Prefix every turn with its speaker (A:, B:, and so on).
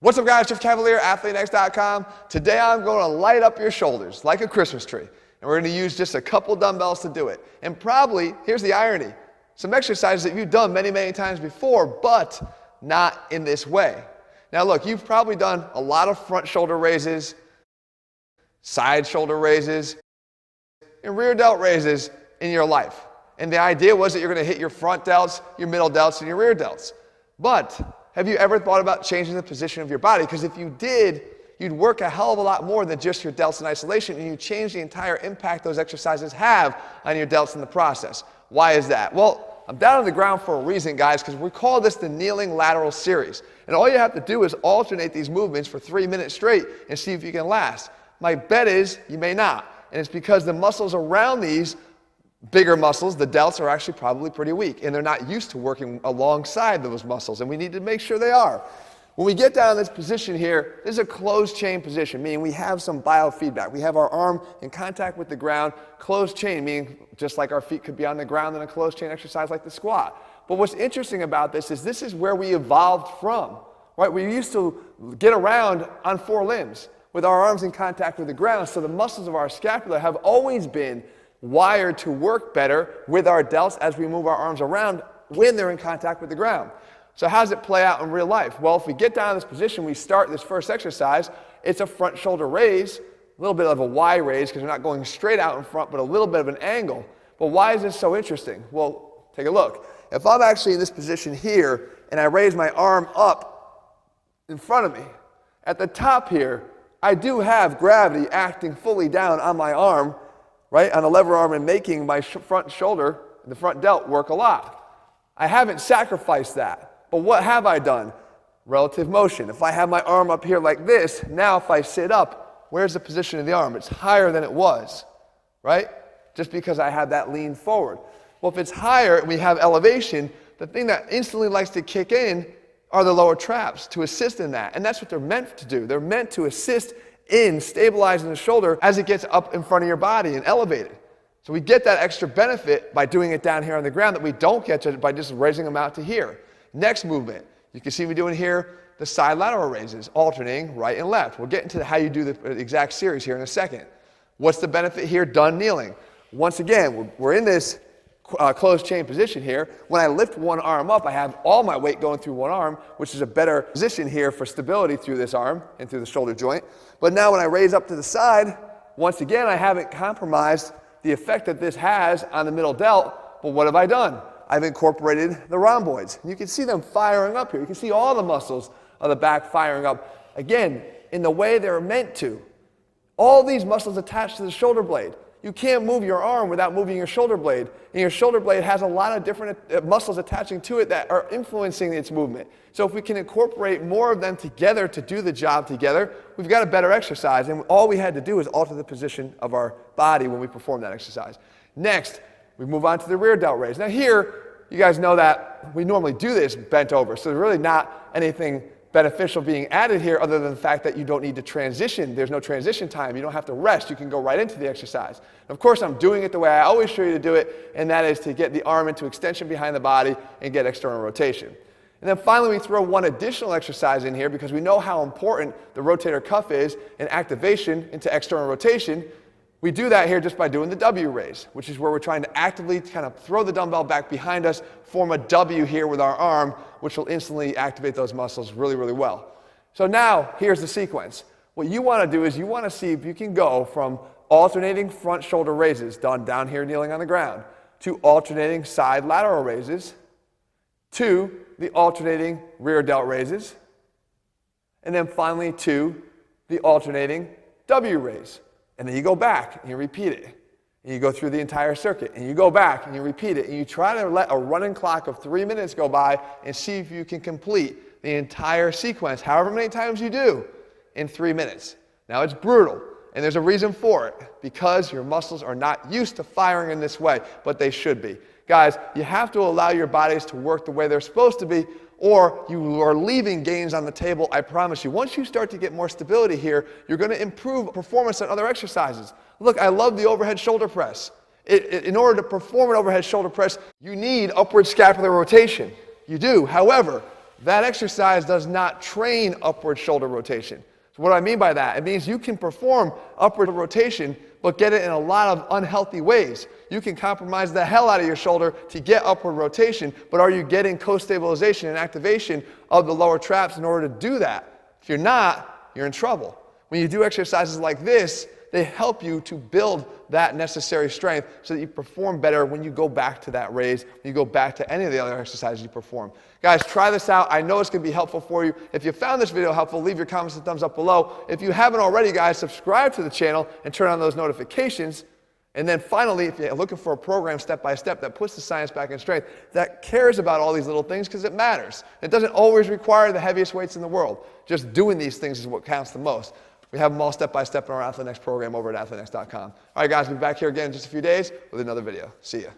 A: What's up guys, Jeff Cavalier, ATHLEAN-X.com. Today I'm going to light up your shoulders like a Christmas tree. And we're going to use just a couple dumbbells to do it. And probably, here's the irony, some exercises that you've done many, many times before, but not in this way. Now look, you've probably done a lot of front shoulder raises, side shoulder raises, and rear delt raises in your life. And the idea was that you're going to hit your front delts, your middle delts, and your rear delts. But have you ever thought about changing the position of your body? Because if you did, you'd work a hell of a lot more than just your delts in isolation, and you change the entire impact those exercises have on your delts in the process. Why is that? Well, I'm down on the ground for a reason, guys, because we call this the kneeling lateral series. And all you have to do is alternate these movements for 3 minutes straight and see if you can last. My bet is you may not. And it's because the muscles around these bigger muscles, the delts, are actually probably pretty weak, and they're not used to working alongside those muscles, and we need to make sure they are. When we get down in this position here, this is a closed chain position, meaning we have some biofeedback. We have our arm in contact with the ground, closed chain, meaning just like our feet could be on the ground in a closed chain exercise like the squat. But what's interesting about this is where we evolved from, right? We used to get around on 4 limbs with our arms in contact with the ground, so the muscles of our scapula have always been wired to work better with our delts as we move our arms around when they're in contact with the ground. So how does it play out in real life? Well, if we get down in this position, we start this first exercise, it's a front shoulder raise, a little bit of a Y raise because we're not going straight out in front, but a little bit of an angle. But why is this so interesting? Well, take a look. If I'm actually in this position here and I raise my arm up in front of me, at the top here, I do have gravity acting fully down on my arm, right, on the lever arm, and making my front shoulder, the front delt, work a lot. I haven't sacrificed that. But what have I done? Relative motion. If I have my arm up here like this, now if I sit up, where's the position of the arm? It's higher than it was, right? Just because I have that lean forward. Well, if it's higher and we have elevation, the thing that instantly likes to kick in are the lower traps to assist in that. And that's what they're meant to do. They're meant to assist in stabilizing the shoulder as it gets up in front of your body and elevated. So we get that extra benefit by doing it down here on the ground that we don't get by just raising them out to here. Next movement, you can see me doing here the side lateral raises, alternating right and left. We'll get into how you do the exact series here in a second. What's the benefit here? Done kneeling. Once again, we're in this closed chain position here. When I lift one arm up, I have all my weight going through one arm, which is a better position here for stability through this arm and through the shoulder joint. But now when I raise up to the side, once again, I haven't compromised the effect that this has on the middle delt, but what have I done? I've incorporated the rhomboids. You can see them firing up here. You can see all the muscles of the back firing up. Again, in the way they're meant to. All these muscles attached to the shoulder blade. You can't move your arm without moving your shoulder blade. And your shoulder blade has a lot of different muscles attaching to it that are influencing its movement. So if we can incorporate more of them together to do the job together, we've got a better exercise. And all we had to do is alter the position of our body when we perform that exercise. Next, we move on to the rear delt raise. Now here, you guys know that we normally do this bent over. So there's really not anything beneficial being added here other than the fact that you don't need to transition. There's no transition time. You don't have to rest. You can go right into the exercise. And of course, I'm doing it the way I always show you to do it, and that is to get the arm into extension behind the body and get external rotation. And then finally, we throw one additional exercise in here because we know how important the rotator cuff is in activation into external rotation. We do that here just by doing the W raise, which is where we're trying to actively kind of throw the dumbbell back behind us, form a W here with our arm, which will instantly activate those muscles really, really well. So now, here's the sequence. What you want to do is you want to see if you can go from alternating front shoulder raises, done down here kneeling on the ground, to alternating side lateral raises, to the alternating rear delt raises, and then finally to the alternating W raise. And then you go back and you repeat it. And you go through the entire circuit. And you go back and you repeat it. And you try to let a running clock of 3 minutes go by and see if you can complete the entire sequence, however many times you do, in 3 minutes. Now it's brutal. And there's a reason for it. Because your muscles are not used to firing in this way, but they should be. Guys, you have to allow your bodies to work the way they're supposed to be, or you are leaving gains on the table, I promise you. Once you start to get more stability here, you're going to improve performance on other exercises. Look, I love the overhead shoulder press. In order to perform an overhead shoulder press, you need upward scapular rotation. You do. However, that exercise does not train upward shoulder rotation. So what do I mean by that? It means you can perform upward rotation, but get it in a lot of unhealthy ways. You can compromise the hell out of your shoulder to get upward rotation, but are you getting co-stabilization and activation of the lower traps in order to do that? If you're not, you're in trouble. When you do exercises like this, they help you to build that necessary strength so that you perform better when you go back to that raise, when you go back to any of the other exercises you perform. Guys, try this out. I know it's going to be helpful for you. If you found this video helpful, leave your comments and thumbs up below. If you haven't already, guys, subscribe to the channel and turn on those notifications. And then finally, if you're looking for a program step-by-step that puts the science back in strength, that cares about all these little things because it matters. It doesn't always require the heaviest weights in the world. Just doing these things is what counts the most. We have them all step-by-step in our ATHLEAN-X program over at ATHLEAN-X.com. All right, guys, we'll be back here again in just a few days with another video. See ya.